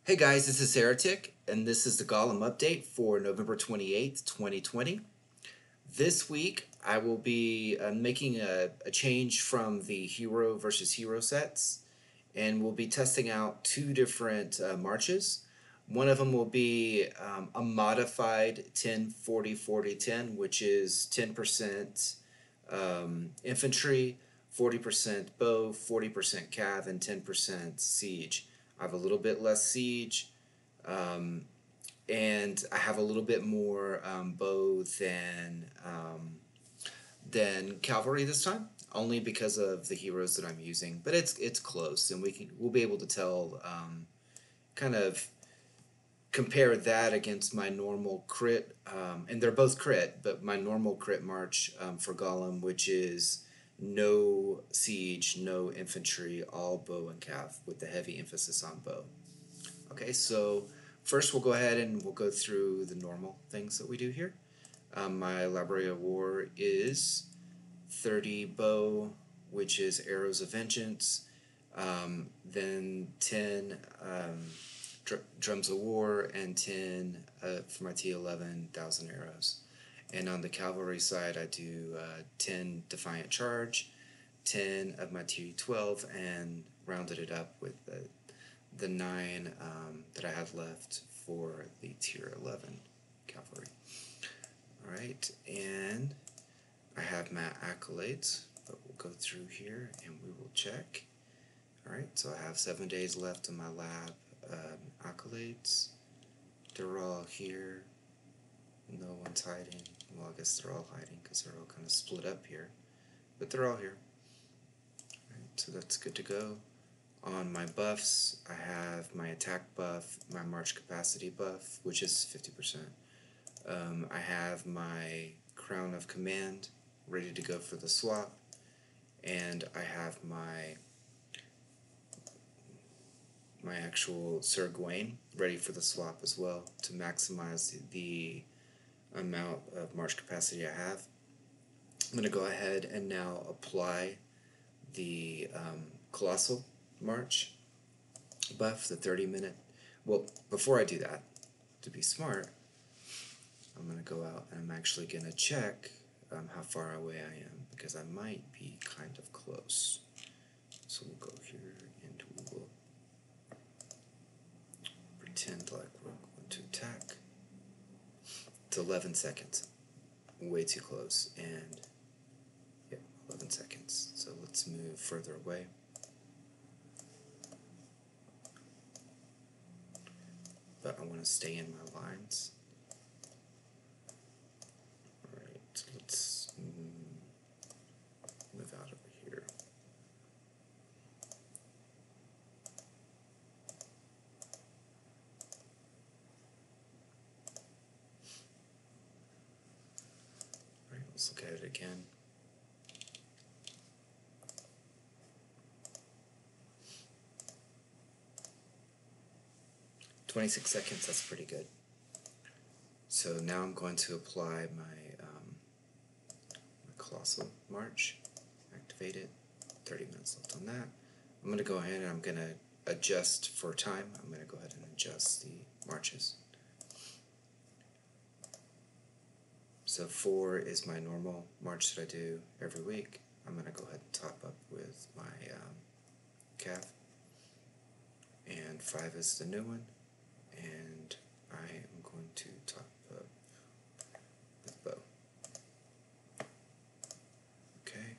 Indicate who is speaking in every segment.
Speaker 1: Hey guys, this is Heretic, and this is the Golem update for November 28th, 2020. This week, I will be making a change from the Hero versus Hero sets, and we'll be testing out two different marches. One of them will be a modified 10-40-40-10, which is 10% infantry, 40% bow, 40% cav, and 10% siege. I have a little bit less siege, and I have a little bit more bow than cavalry this time, only because of the heroes that I'm using. But it's close, and we'll be able to tell, kind of compare that against my normal crit, and they're both crit, but my normal crit march for Golem, which is no siege, no infantry, all bow and cav, with the heavy emphasis on bow. Okay, so first we'll go ahead and we'll go through the normal things that we do here. My Library of War is 30 bow, which is arrows of vengeance, then 10 drums of war, and 10 for my T11 1,000 arrows. And on the cavalry side, I do 10 Defiant Charge, 10 of my T12, and rounded it up with the 9 that I have left for the Tier 11 cavalry. Alright, and I have my accolades, but we'll go through here and we will check. Alright, so I have 7 days left in my lab accolades. They're all here. No one's hiding. Well, I guess they're all hiding because they're all kind of split up here. But they're all here. Alright, so that's good to go. On my buffs, I have my attack buff, my march capacity buff, which is 50%. I have my Crown of Command ready to go for the swap. And I have my actual Sir Gawain ready for the swap as well to maximize the amount of march capacity I have. I'm going to go ahead and now apply the Colossal March buff, the 30-minute. Well, before I do that, to be smart, I'm going to go out and I'm actually going to check how far away I am, because I might be kind of close. So we'll go here and we will pretend like we're going to attack. It's 11 seconds. Way too close. And yeah, 11 seconds. So let's move further away. But I want to stay in my lines. Alright, let's move out over here. Alright, let's look at it again. "26 seconds, that's pretty good." So now I'm going to apply my Colossal March, activate it, 30 minutes left on that. I'm going to go ahead and I'm going to adjust for time. I'm going to go ahead and adjust the marches. So 4 is my normal march that I do every week. I'm going to go ahead and top up with my cav. And 5 is the new one. And I am going to top up with bow. Okay.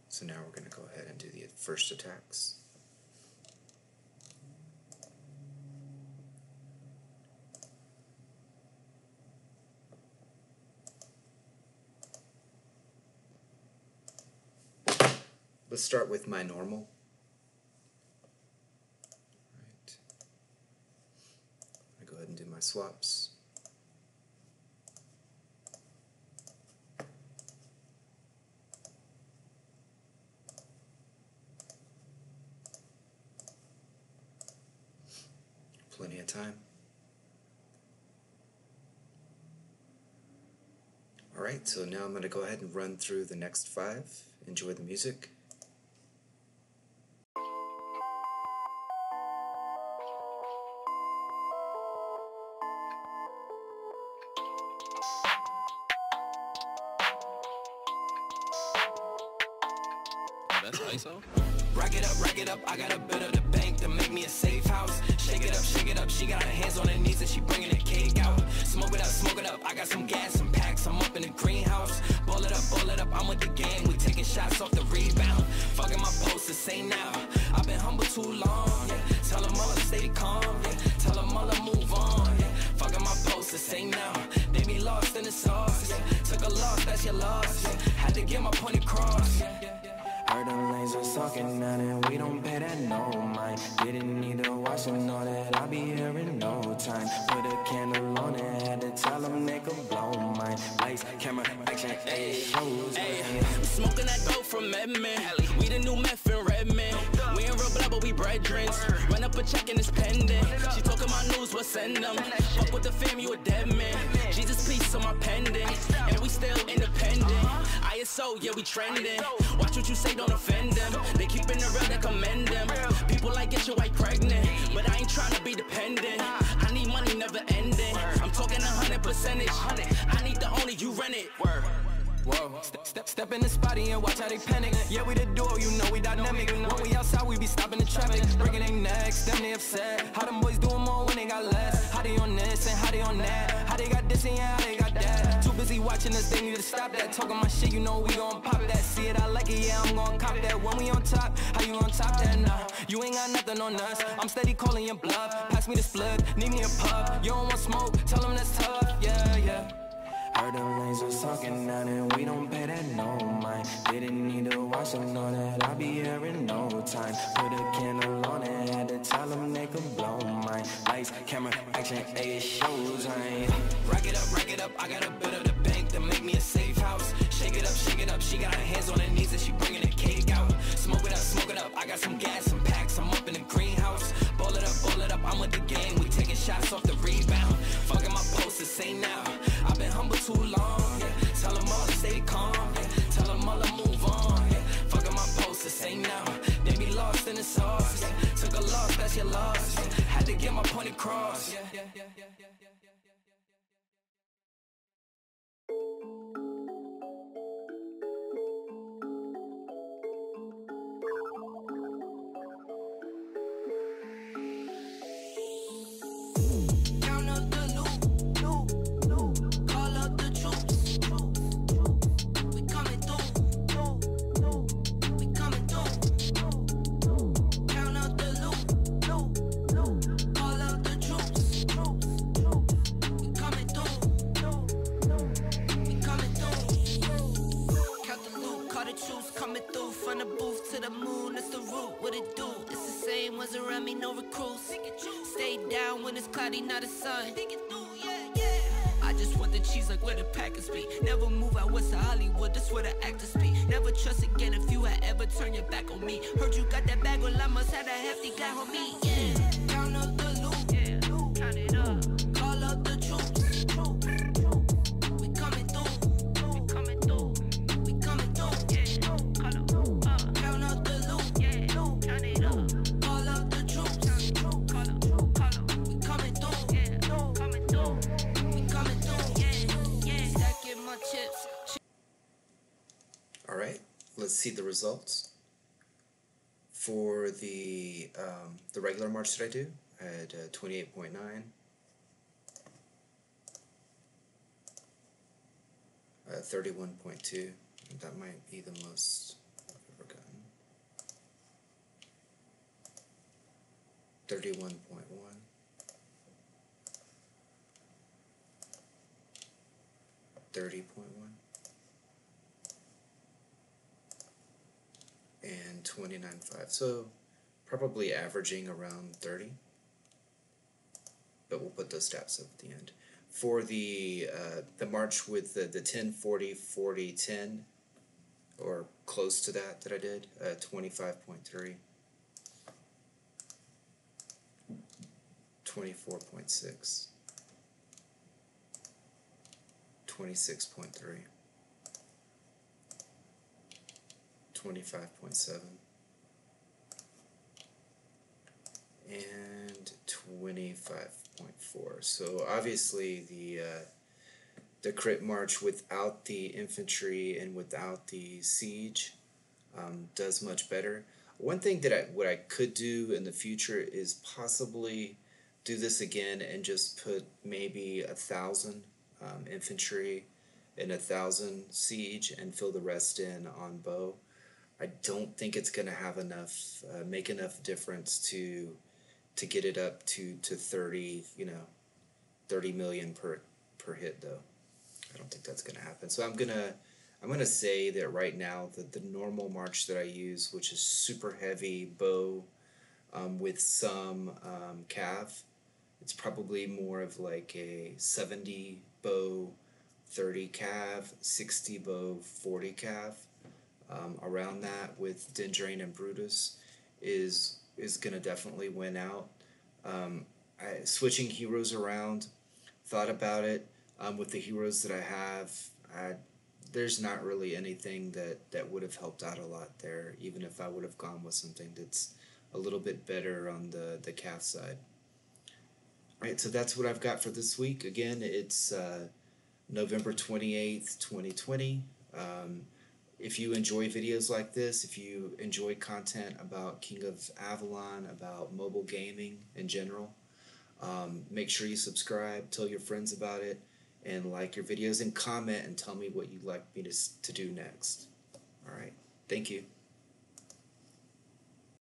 Speaker 1: So now we're going to go ahead and do the first attacks. Let's start with my normal. Right. I'm going to go ahead and do my swaps. Plenty of time. Alright, so now I'm going to go ahead and run through the next 5. Enjoy the music.
Speaker 2: that's ISO.
Speaker 3: Rack it up, I got a bit of the bank to make me a safe house. Shake it up, she got her hands on her knees and she bringing the cake out. Smoke it up, I got some gas, some packs, I'm up in the greenhouse. Ball it up, I'm with the gang, we taking shots off the rebound. Fucking my posters, say now, I've been humble too long, yeah. Tell them all to stay calm, yeah. Tell them all to move on, yeah. Fucking my posters, say now, they be lost in the sauce, yeah. Took a loss, that's your loss, yeah. Had to get my point across, yeah. Heard them lanes was talking now and we don't pay that no mind. Didn't need to watch and know that I'll be here in no time. Put a candle on it, had to tell them they could blow mine. Lights, camera, action, ayy, shows.
Speaker 4: I'm smoking that dope from Edmond. We the new meth in Redmond. We ain't real blood, but we brethren. Run up a check and it's pending. She talking my news, we'll send them. Fuck with the fam, you a dead man. Jesus, peace on my pendant. And we still independent. ISO, yeah, we trending. Watch what you say, don't offend them. They keeping it real, they commend them. People like get your wife pregnant, but I ain't trying to be dependent. I need money, never ending. I'm talking 100%. I need the owner, you rent it.
Speaker 3: Whoa, step in the spotty and watch how they panic. Yeah, we the duo, you know we dynamic. When we outside, we be stopping the traffic. Breaking their necks, them they upset. How them boys doing more when they got less? How they on this and how they on that? How they got this and yeah, how they got that? Too busy watching us, they need to stop that. Talking my shit, you know we gon' pop that. See it, I like it, yeah, I'm gon' cop that. When we on top, how you on top that? Nah, you ain't got nothing on us. I'm steady calling your bluff. Pass me the split, need me a puff. You don't want smoke, tell them that's tough. Yeah, yeah. Heard them lanes was talking now and we don't pay that no mind. Didn't need to watch them know that I'll be here in no time. Put a candle on it, had to tell them they could blow mine. Lights, camera, action, ayy, shows. Rack it up, I got a bit of the bank to make me a safe house. Shake it up, she got her hands on her knees and she bringing the cake out. Smoke it up, I got some gas, some packs, I'm up in the greenhouse. Ball it up, I'm with the gang, we taking shots off the rebound. Fucking my posters, say now, I've been humble too long, yeah. Tell them all to stay calm, yeah. Tell them all to move on, yeah. Fucking my posters, say now, they be lost in the sauce, yeah. Took a loss, that's your loss, yeah. Had to get my point across, yeah.
Speaker 5: Not a son. I just want the cheese like where the Packers be. Never move out west of Hollywood, that's where the actors be. Never trust again if you had ever turned your back on me. Heard you got that bag, well I must have a hefty guy on me. Yeah. Count up the loot, yeah. Count it up. Call up the troops. We coming through. We coming through. We coming through. Yeah. Call up. Count up the loot, yeah. Count it up. Call up the troops.
Speaker 1: All right, let's see the results. For the regular march that I do, I had 28.9. Uh, 31.2. That might be the most I've ever gotten. 31.1. 30.1. And 29.5, so probably averaging around 30, but we'll put those stats up at the end. For the march with the 10, 40, 40, 10, or close to that I did, 25.3, 24.6, 26.3, 25.7, and 25.4. So obviously the crit march without the infantry and without the siege does much better. One thing that what I could do in the future is possibly do this again and just put maybe 1,000 infantry and 1,000 siege and fill the rest in on bow. I don't think it's gonna have enough, make enough difference to get it up to 30, 30 million per hit though. I don't think that's gonna happen. So I'm gonna say that right now that the normal march that I use, which is super heavy bow with some cav, it's probably more of like a 70 bow, 30 cav, 60 bow, 40 cav. Around that with Dendrine and Brutus is gonna definitely win out. Switching heroes around, thought about it. With the heroes that I have, there's not really anything that would have helped out a lot there, even if I would have gone with something that's a little bit better on the calf side. Alright, so that's what I've got for this week. Again, it's November 28th, 2020. If you enjoy videos like this, if you enjoy content about King of Avalon, about mobile gaming in general, make sure you subscribe, tell your friends about it, and like your videos, and comment and tell me what you'd like me to do next. Alright, thank you.